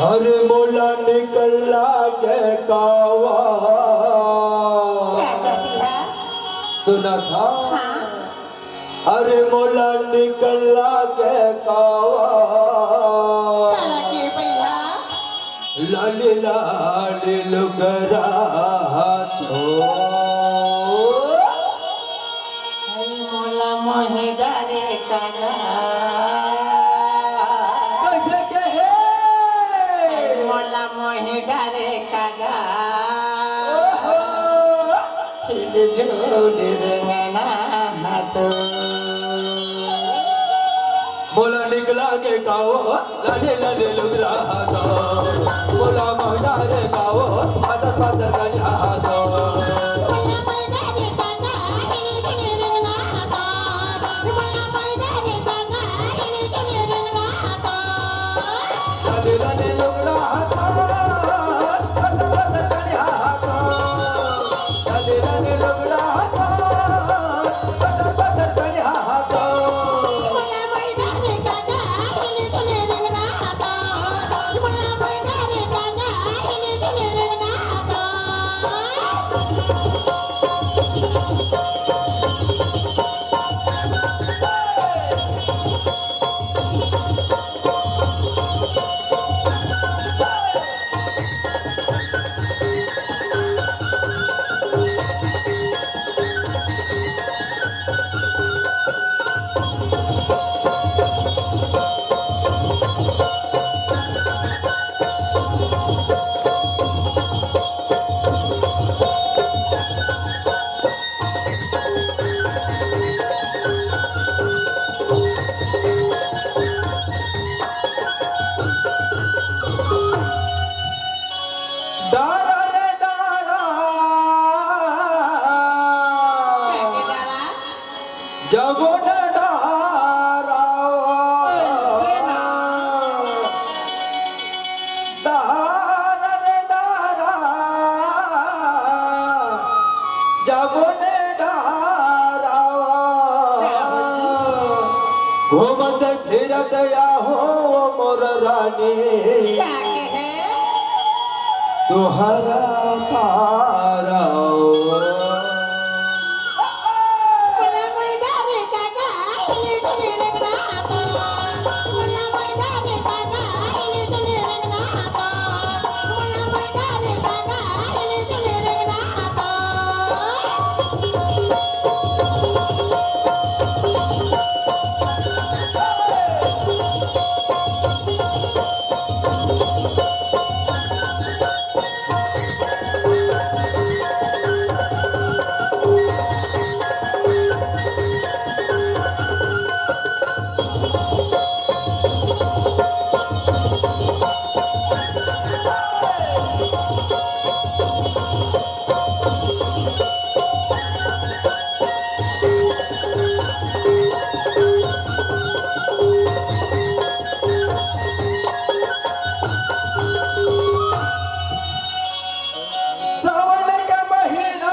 हर मोला निकला के कावा सुना था। अरे मोला निकला के कावा लाली लाली लुगरा तो मोला मोहे डारे कागा कैसे कहे मोला मोहे डारे कागा फिर जोड़े रंगना हाथ बोला निकला के काओ लाले लाले लुगरा तो बोला मोहना रे काओ पादर पादर गंजा तो लाले लाले लुगरा तो पादर पादर गंजा तो लाले लाले लुगरा तो पादर पादर गंजा तो डारा रे डारा जब न डारा डारा रे डारा जब न डारा घूमत फिरत या हो मोर रानी तुहरा तारा सावन का महीना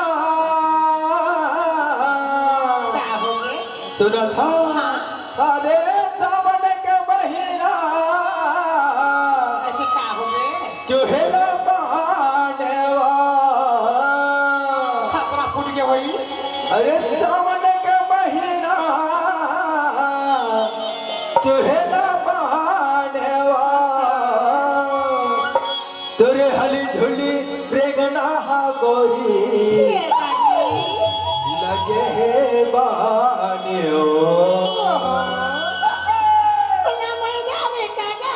सुना था। अरे सावन का महीना चुहेला बहानेवा खपरा फूट गया भाई अरे सावन का महीना चुहेला बहानेवा तुरे हली झुली रेगना गोरी लगे है बानियो मोला मोहे डारे कागा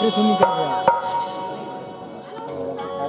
बकरी सुनी कर रहा